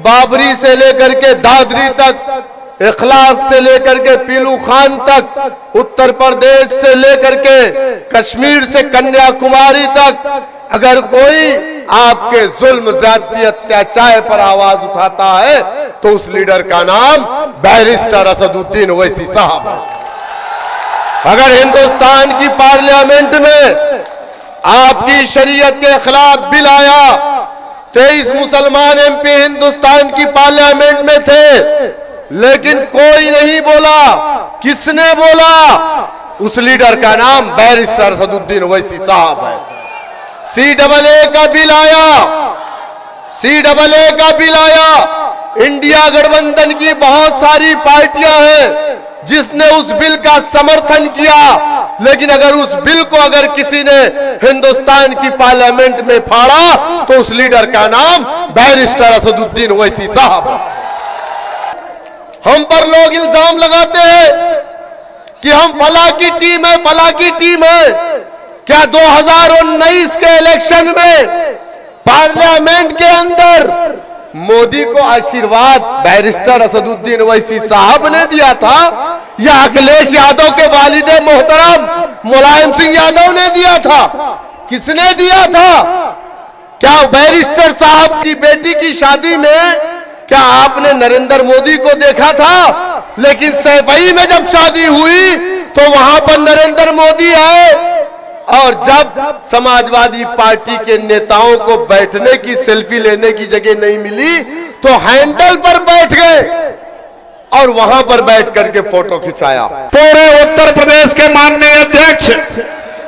बाबरी से लेकर के दादरी तक, इखलास से लेकर के पीलू खान तक, उत्तर प्रदेश से लेकर के कश्मीर से कन्याकुमारी तक, अगर कोई आपके जुल्म ज्यादती अत्याचार पर आवाज उठाता है तो उस लीडर का नाम बैरिस्टर असदुद्दीन ओवैसी साहब है। अगर हिंदुस्तान की पार्लियामेंट में आपकी शरीयत के खिलाफ बिल आया, 23 मुसलमान एमपी हिंदुस्तान की पार्लियामेंट में थे, लेकिन कोई नहीं बोला। किसने बोला? उस लीडर का नाम बैरिस्टर असदुद्दीन ओवैसी साहब है। CAA का बिल आया, CAA का बिल आया। इंडिया गठबंधन की बहुत सारी पार्टियां हैं जिसने उस बिल का समर्थन किया, लेकिन अगर उस बिल को अगर किसी ने हिंदुस्तान की पार्लियामेंट में फाड़ा तो उस लीडर का नाम बैरिस्टर असदुद्दीन ओवैसी साहब। हम पर लोग इल्जाम लगाते हैं कि हम फला की टीम है, फला की टीम है। क्या 2019 के इलेक्शन में पार्लियामेंट के अंदर मोदी को आशीर्वाद बैरिस्टर असदुद्दीन ओवैसी साहब ने दिया था या अखिलेश यादव के वालिदे मोहतरम मुलायम सिंह यादव ने दिया था? किसने दिया था? क्या बैरिस्टर साहब की बेटी की शादी में क्या आपने नरेंद्र मोदी को देखा था? लेकिन सैफई में जब शादी हुई तो वहां पर नरेंद्र मोदी आए, और जब समाजवादी पार्टी के नेताओं को बैठने की, सेल्फी लेने की जगह नहीं मिली तो हैंडल पर बैठ गए और वहां पर बैठ करके फोटो खिंचाया। पूरे उत्तर प्रदेश के माननीय अध्यक्ष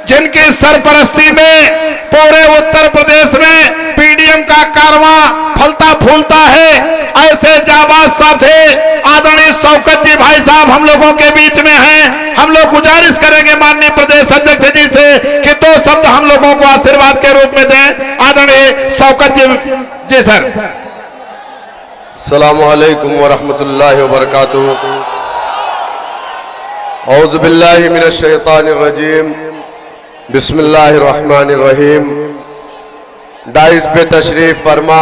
जिनकी सरपरस्ती में पूरे उत्तर प्रदेश में पीडीएम का कारवां फलता फूलता है, ऐसे जाबाज साथी आदरणीय शौकत जी भाई साहब हम लोगों के बीच में हैं। हम लोग गुजारिश करेंगे माननीय प्रदेश अध्यक्ष जी से कि 2 शब्द हम लोगों को आशीर्वाद के रूप में दें। आदरणीय शौकत जी सर। अस्सलामु अलैकुम व रहमतुल्लाहि व बरकातुहू। औज़ु बिल्लाहि मिनश शैतानिर रजीम। बिस्मिल्लाहिर रहमानिर रहीम। डाइस पे तशरीफ फरमा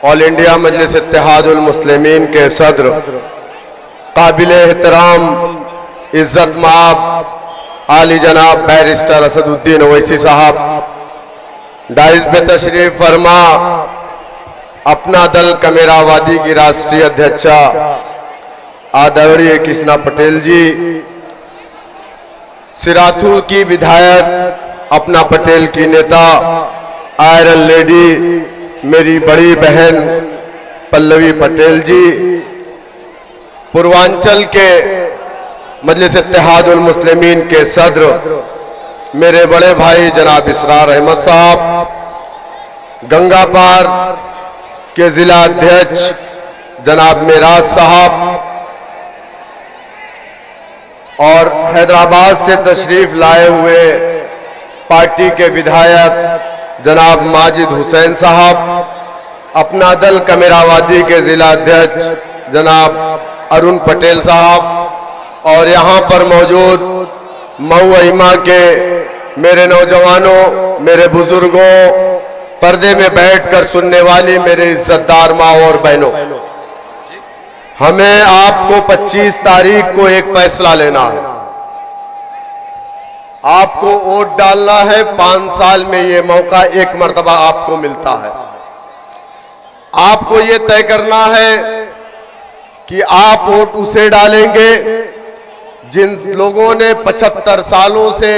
ऑल इंडिया मजलिस इत्तेहादुल मुस्लिमीन के सदर काबिल एहतराम इज्जत माब आली जनाब बैरिस्टर असदुद्दीन ओवैसी साहब, डाइस पे तशरीफ फरमा अपना दल कमेरावादी की राष्ट्रीय अध्यक्षा आदरणीय कृष्णा पटेल जी, सिराथू की विधायक अपना पटेल की नेता आयरन लेडी मेरी बड़ी बहन पल्लवी पटेल जी, पूर्वांचल के मजलिस इत्तेहादुल मुस्लिमीन के सदर मेरे बड़े भाई जनाब इसरार अहमद साहब, गंगा पार के जिला अध्यक्ष जनाब मेराज साहब और हैदराबाद से तशरीफ लाए हुए पार्टी के विधायक जनाब माजिद हुसैन साहब, अपना दल कमेरावादी के जिला अध्यक्ष जनाब अरुण पटेल साहब, और यहाँ पर मौजूद मऊ अइमा के मेरे नौजवानों, मेरे बुजुर्गों, पर्दे में बैठकर सुनने वाली मेरे इज्जतदार माँ और बहनों, हमें आपको 25 तारीख को एक फैसला लेना है। आपको वोट डालना है। 5 साल में ये मौका एक मर्तबा आपको मिलता है। आपको ये तय करना है कि आप वोट उसे डालेंगे जिन लोगों ने 75 सालों से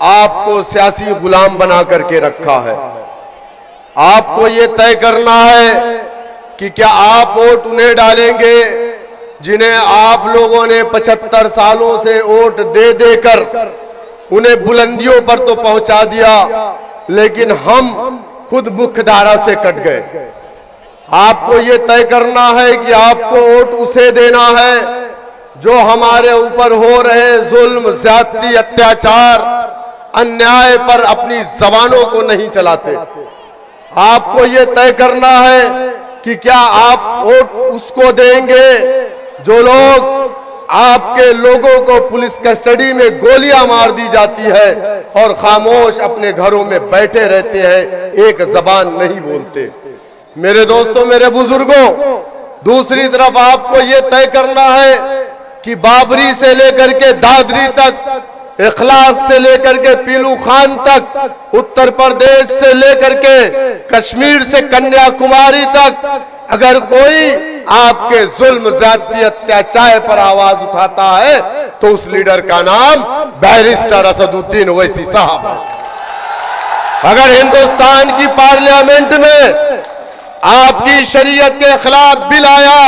आपको सियासी गुलाम बना करके रखा है। आपको ये तय करना है कि क्या आप वोट उन्हें डालेंगे जिन्हें आप लोगों ने 75 सालों से वोट दे देकर उन्हें बुलंदियों पर तो पहुंचा दिया, लेकिन हम खुद मुख्य धारा से कट गए। आपको ये तय करना है कि आपको वोट उसे देना है जो हमारे ऊपर हो रहे जुल्म, ज्यादती, अत्याचार, अन्याय पर अपनी जबानों को नहीं चलाते। आपको ये तय करना है कि क्या आप वोट उसको देंगे जो लोग आपके लोगों को पुलिस कस्टडी में गोलियां मार दी जाती है और खामोश अपने घरों में बैठे रहते हैं, एक जबान नहीं बोलते। मेरे दोस्तों, मेरे बुजुर्गों, दूसरी तरफ आपको ये तय करना है कि बाबरी से लेकर के दादरी तक, इखलास से लेकर के पीलू खान तक, उत्तर प्रदेश से लेकर के कश्मीर से कन्याकुमारी तक अगर कोई आपके जुल्म ज्यादती अत्याचार पर आवाज उठाता है तो उस लीडर का नाम बैरिस्टर असदुद्दीन ओवैसी साहब है। अगर हिंदुस्तान की पार्लियामेंट में आपकी शरीयत के खिलाफ बिल आया,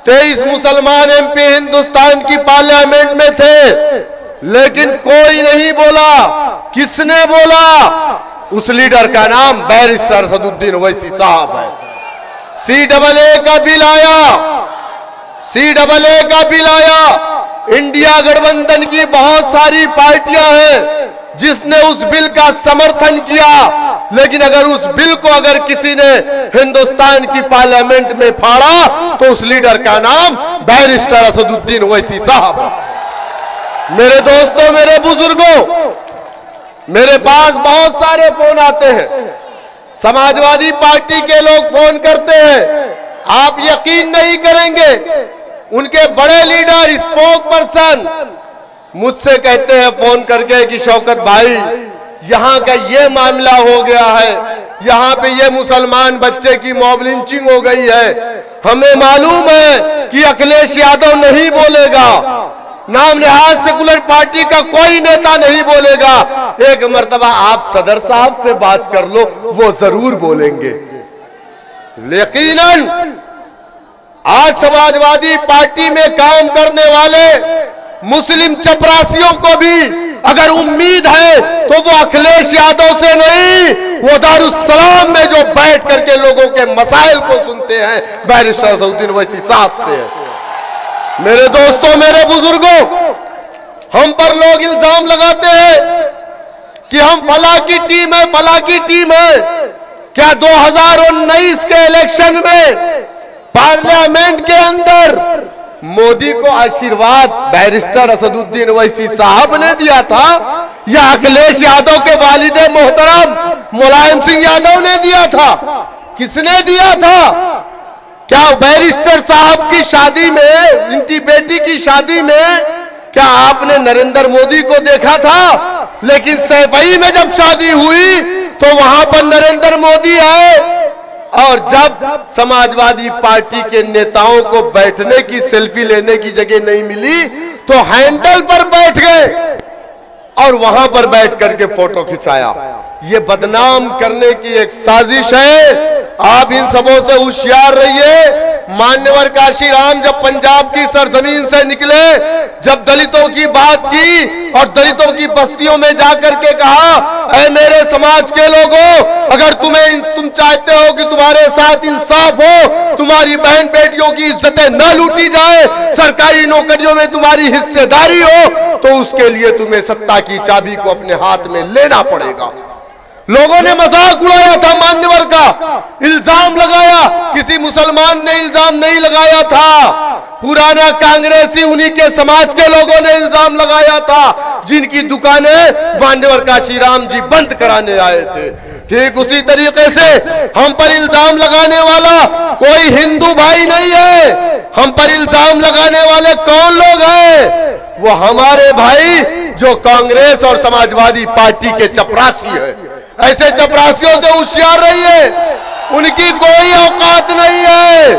23 मुसलमान एमपी हिंदुस्तान की पार्लियामेंट में थे, लेकिन कोई नहीं बोला। किसने बोला? उस लीडर का नाम बैरिस्टर असदुद्दीन ओवैसी साहब है। CAA का बिल आया, CAA का बिल आया। इंडिया गठबंधन की बहुत सारी पार्टियां हैं जिसने उस बिल का समर्थन किया, लेकिन अगर उस बिल को अगर किसी ने हिंदुस्तान की पार्लियामेंट में फाड़ा तो उस लीडर का नाम बैरिस्टर असदुद्दीन ओवैसी साहब है। मेरे दोस्तों, मेरे बुजुर्गों, मेरे पास बहुत सारे फोन आते हैं, समाजवादी पार्टी के लोग फोन करते हैं। आप यकीन नहीं करेंगे, उनके बड़े लीडर, स्पोक पर्सन मुझसे कहते हैं फोन करके कि शौकत भाई, यहाँ का ये मामला हो गया है, यहाँ पे ये मुसलमान बच्चे की मॉब लिंचिंग हो गई है, हमें मालूम है कि अखिलेश यादव नहीं बोलेगा, नाम नेहाज सेकुलर पार्टी का कोई नेता नहीं बोलेगा, एक मर्तबा आप सदर साहब से बात कर लो, वो जरूर बोलेंगे। यकीनन आज समाजवादी पार्टी में काम करने वाले मुस्लिम चपरासियों को भी अगर उम्मीद है तो वो अखिलेश यादव से नहीं, वो दारुस्सलाम में जो बैठ करके लोगों के मसाइल को सुनते हैं बैरिस्टर असदुद्दीन ओवैसी साहब से है। मेरे दोस्तों, मेरे बुजुर्गों, हम पर लोग इल्जाम लगाते हैं कि हम फला की टीम है, फला की टीम है। क्या 2019 के इलेक्शन में पार्लियामेंट के अंदर मोदी को आशीर्वाद बैरिस्टर असदुद्दीन ओवैसी साहब ने दिया था या अखिलेश यादव के वालिद मोहतरम मुलायम सिंह यादव ने दिया था? किसने दिया था? क्या बैरिस्टर साहब की शादी में, इनकी बेटी की शादी में क्या आपने नरेंद्र मोदी को देखा था? लेकिन सैफई में जब शादी हुई तो वहां पर नरेंद्र मोदी आए, और जब समाजवादी पार्टी के नेताओं को बैठने की, सेल्फी लेने की जगह नहीं मिली तो हैंडल पर बैठ गए और वहां पर बैठ करके फोटो खिंचाया। ये बदनाम करने की एक साजिश है। आप इन सबों से होशियार रहिए। मान्यवर काशीराम जब पंजाब की सरजमीन से निकले, जब दलितों की बात की और दलितों की बस्तियों में जाकर के कहा, ऐ मेरे समाज के लोगों, अगर तुम चाहते हो कि तुम्हारे साथ इंसाफ हो, तुम्हारी बहन बेटियों की इज्जतें न लूटी जाए, सरकारी नौकरियों में तुम्हारी हिस्सेदारी हो, तो उसके लिए तुम्हें सत्ता की चाबी को अपने हाथ में लेना पड़ेगा। लोगों ने मजाक उड़ाया था मान्यवर का, इल्जाम लगाया, किसी मुसलमान ने इल्जाम नहीं लगाया था, पुराना कांग्रेसी उन्हीं के समाज के लोगों ने इल्जाम लगाया था जिनकी दुकानें मान्यवर काशीराम जी बंद कराने आए थे। ठीक उसी तरीके से हम पर इल्जाम लगाने वाला कोई हिंदू भाई नहीं है। हम पर इल्जाम लगाने वाले कौन लोग हैं? वो हमारे भाई जो कांग्रेस और समाजवादी पार्टी के चपरासी है। ऐसे चपरासियों से होशियार रहिए, उनकी कोई औकात नहीं है।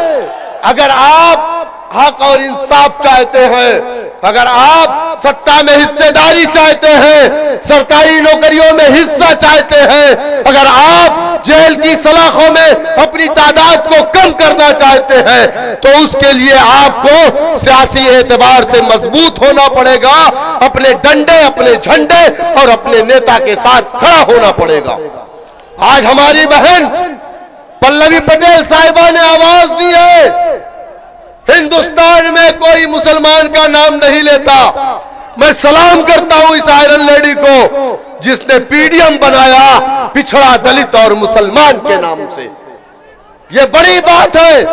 अगर आप हक और इंसाफ चाहते हैं, अगर आप सत्ता में हिस्सेदारी चाहते हैं, सरकारी नौकरियों में हिस्सा चाहते हैं, अगर आप जेल की सलाखों में अपनी तादाद को कम करना चाहते हैं, तो उसके लिए आपको सियासी एतबार से मजबूत होना पड़ेगा, अपने डंडे, अपने झंडे और अपने नेता के साथ खड़ा होना पड़ेगा। आज हमारी बहन पल्लवी पटेल साहिबा ने आवाज दी है, हिंदुस्तान में कोई मुसलमान का नाम नहीं लेता। मैं सलाम करता हूं इस आयरन लेडी को जिसने पीडीएम बनाया पिछड़ा दलित और मुसलमान के नाम से। यह बड़ी बात है।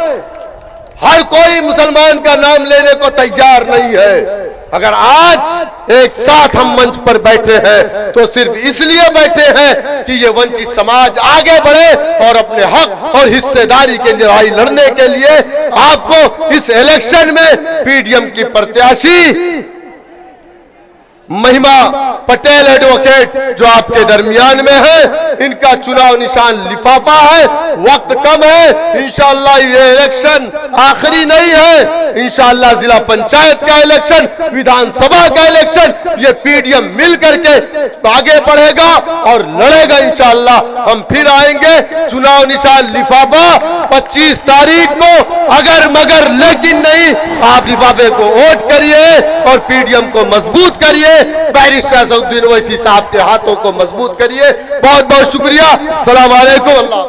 हर कोई मुसलमान का नाम लेने को तैयार नहीं है। अगर आज एक साथ हम मंच पर बैठे हैं तो सिर्फ इसलिए बैठे हैं कि ये वंचित समाज आगे बढ़े और अपने हक और हिस्सेदारी की लड़ाई लड़ने के लिए आपको इस इलेक्शन में पीडीएम की प्रत्याशी महिमा पटेल एडवोकेट जो आपके दरमियान में है, इनका चुनाव निशान लिफाफा है। वक्त कम है, इंशाअल्लाह ये इलेक्शन आखिरी नहीं है। इंशाअल्लाह जिला पंचायत का इलेक्शन, विधानसभा का इलेक्शन, ये पीडीएम मिल करके आगे बढ़ेगा और लड़ेगा। इंशाअल्लाह हम फिर आएंगे। चुनाव निशान लिफाफा 25 तारीख को, अगर मगर लेकिन नहीं, आप लिफाफे को वोट करिए और पीडीएम को मजबूत करिए। बैरिस्टर असदुद्दीन ओवैसी साहब के हाथों को मजबूत करिए। बहुत बहुत शुक्रिया। सलाम अलैकुम। अल्लाह।